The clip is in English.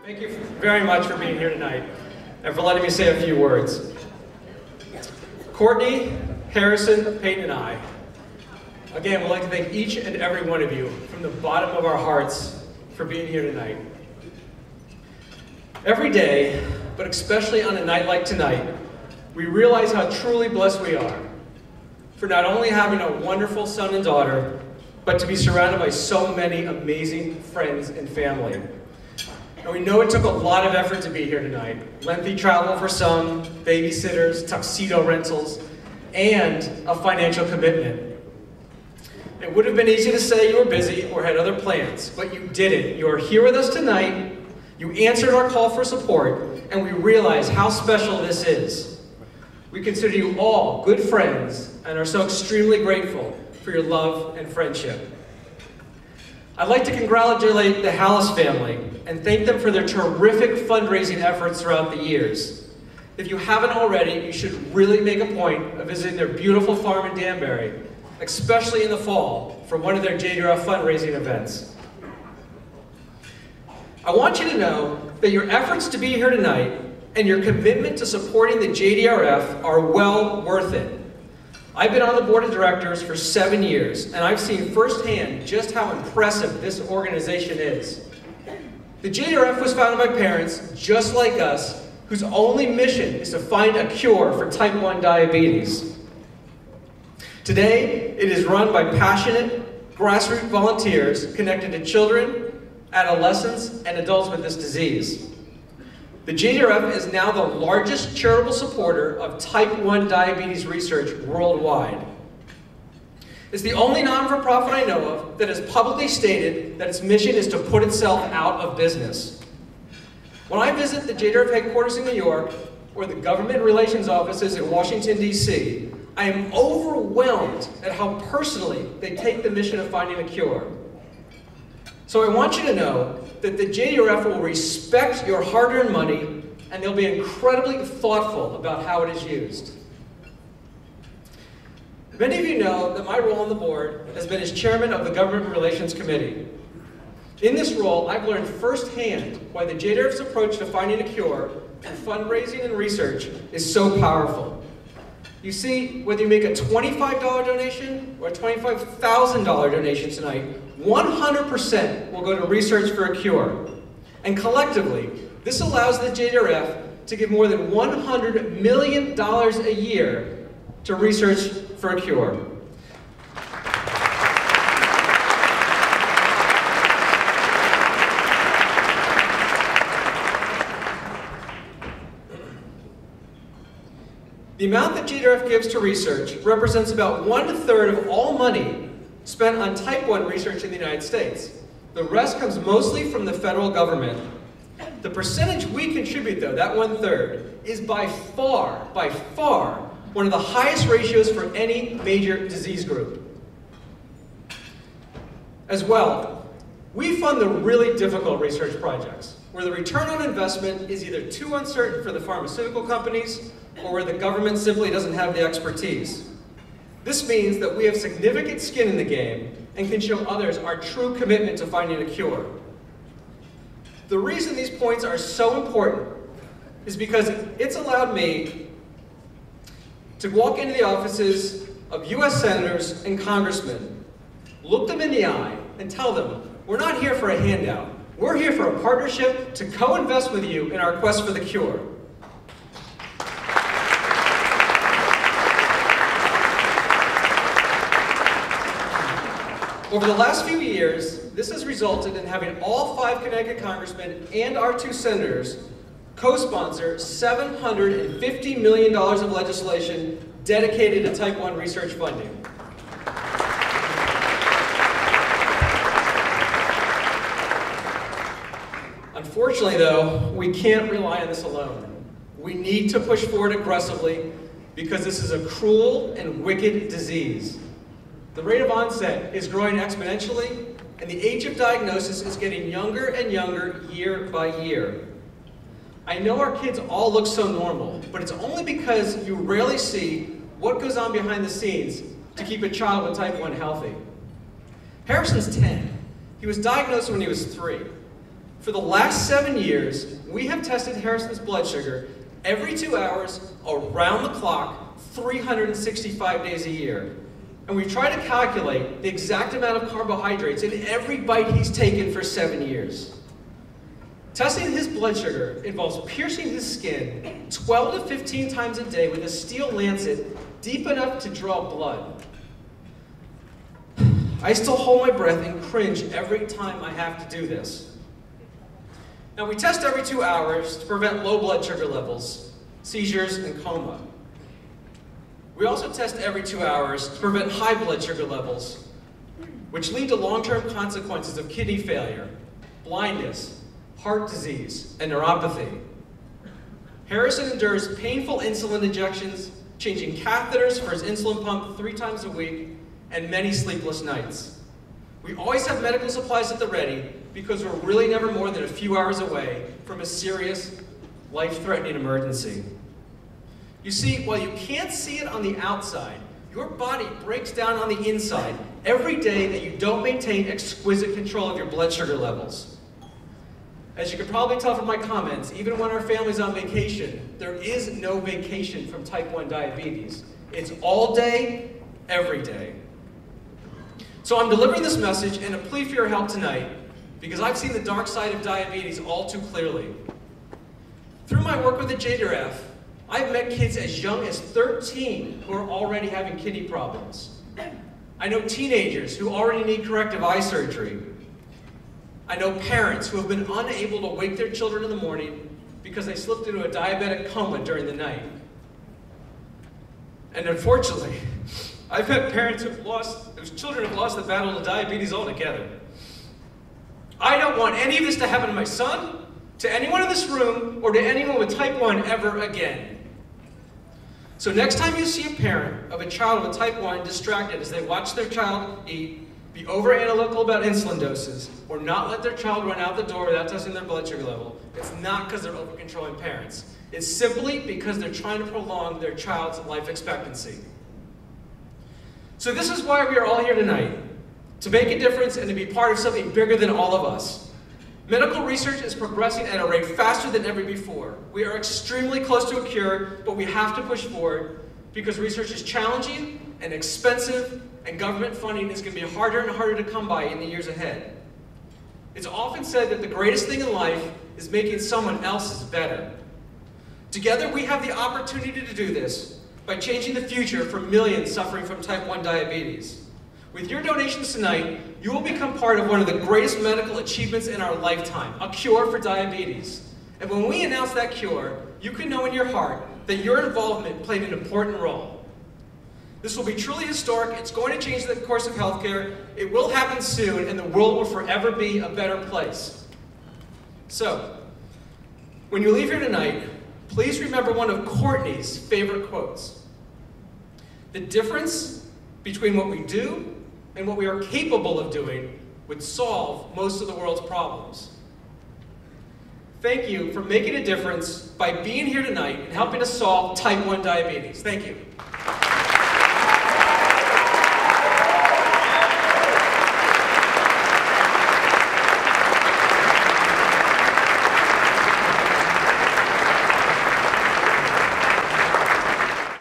Thank you very much for being here tonight and for letting me say a few words. Courtney, Harrison, Peyton, and I, again, would like to thank each and every one of you from the bottom of our hearts for being here tonight. Every day, but especially on a night like tonight, we realize how truly blessed we are for not only having a wonderful son and daughter, but to be surrounded by so many amazing friends and family. And we know it took a lot of effort to be here tonight. Lengthy travel for some, babysitters, tuxedo rentals, and a financial commitment. It would have been easy to say you were busy or had other plans, but you didn't. You are here with us tonight, you answered our call for support, and we realize how special this is. We consider you all good friends and are so extremely grateful for your love and friendship. I'd like to congratulate the Hallis family and thank them for their terrific fundraising efforts throughout the years. If you haven't already, you should really make a point of visiting their beautiful farm in Danbury, especially in the fall, for one of their JDRF fundraising events. I want you to know that your efforts to be here tonight and your commitment to supporting the JDRF are well worth it. I've been on the board of directors for 7 years, and I've seen firsthand just how impressive this organization is. The JDRF was founded by parents just like us, whose only mission is to find a cure for type 1 diabetes. Today, it is run by passionate, grassroots volunteers connected to children, adolescents, and adults with this disease. The JDRF is now the largest charitable supporter of type 1 diabetes research worldwide. It's the only non-for-profit I know of that has publicly stated that its mission is to put itself out of business. When I visit the JDRF headquarters in New York or the government relations offices in Washington, D.C., I am overwhelmed at how personally they take the mission of finding a cure. So I want you to know that the JDRF will respect your hard-earned money and they'll be incredibly thoughtful about how it is used. Many of you know that my role on the board has been as chairman of the Government Relations Committee. In this role, I've learned firsthand why the JDRF's approach to finding a cure and fundraising and research is so powerful. You see, whether you make a $25 donation or a $25,000 donation tonight, 100% will go to research for a cure. And collectively, this allows the JDRF to give more than $100 million a year to research for a cure. The amount that JDRF gives to research represents about 1/3 of all money spent on type 1 research in the United States. The rest comes mostly from the federal government. The percentage we contribute, though, that 1/3, is by far, one of the highest ratios for any major disease group. As well, we fund the really difficult research projects, where the return on investment is either too uncertain for the pharmaceutical companies or where the government simply doesn't have the expertise. This means that we have significant skin in the game and can show others our true commitment to finding a cure. The reason these points are so important is because it's allowed me to walk into the offices of US senators and congressmen, look them in the eye, and tell them, we're not here for a handout. We're here for a partnership to co-invest with you in our quest for the cure. Over the last few years, this has resulted in having all 5 Connecticut congressmen and our 2 senators co-sponsor $750 million of legislation dedicated to type 1 research funding. Unfortunately, though, we can't rely on this alone. We need to push forward aggressively because this is a cruel and wicked disease. The rate of onset is growing exponentially, and the age of diagnosis is getting younger and younger year by year. I know our kids all look so normal, but it's only because you rarely see what goes on behind the scenes to keep a child with type 1 healthy. Harrison's 10. He was diagnosed when he was 3. For the last 7 years, we have tested Harrison's blood sugar every 2 hours, around the clock, 365 days a year. And we try to calculate the exact amount of carbohydrates in every bite he's taken for 7 years. Testing his blood sugar involves piercing his skin 12 to 15 times a day with a steel lancet deep enough to draw blood. I still hold my breath and cringe every time I have to do this. Now, we test every 2 hours to prevent low blood sugar levels, seizures, and coma. We also test every 2 hours to prevent high blood sugar levels, which lead to long-term consequences of kidney failure, blindness, heart disease, and neuropathy. Harrison endures painful insulin injections, changing catheters for his insulin pump 3 times a week, and many sleepless nights. We always have medical supplies at the ready because we're really never more than a few hours away from a serious, life-threatening emergency. You see, while you can't see it on the outside, your body breaks down on the inside every day that you don't maintain exquisite control of your blood sugar levels. As you can probably tell from my comments, even when our family's on vacation, there is no vacation from type 1 diabetes. It's all day, every day. So I'm delivering this message and a plea for your help tonight because I've seen the dark side of diabetes all too clearly. Through my work with the JDRF, I've met kids as young as 13 who are already having kidney problems. I know teenagers who already need corrective eye surgery. I know parents who have been unable to wake their children in the morning because they slipped into a diabetic coma during the night. And unfortunately, I've met parents whose children have lost the battle to diabetes altogether. I don't want any of this to happen to my son, to anyone in this room, or to anyone with type 1 ever again. So next time you see a parent of a child with type 1 distracted as they watch their child eat, be over-analytical about insulin doses, or not let their child run out the door without testing their blood sugar level, it's not because they're over-controlling parents. It's simply because they're trying to prolong their child's life expectancy. So this is why we are all here tonight, to make a difference and to be part of something bigger than all of us. Medical research is progressing at a rate faster than ever before. We are extremely close to a cure, but we have to push forward because research is challenging and expensive, and government funding is going to be harder and harder to come by in the years ahead. It's often said that the greatest thing in life is making someone else's better. Together, we have the opportunity to do this by changing the future for millions suffering from type 1 diabetes. With your donations tonight, you will become part of one of the greatest medical achievements in our lifetime, a cure for diabetes. And when we announce that cure, you can know in your heart that your involvement played an important role. This will be truly historic. It's going to change the course of healthcare. It will happen soon, and the world will forever be a better place. So, when you leave here tonight, please remember one of Courtney's favorite quotes. The difference between what we do and what we are capable of doing would solve most of the world's problems. Thank you for making a difference by being here tonight and helping us solve type 1 diabetes. Thank you.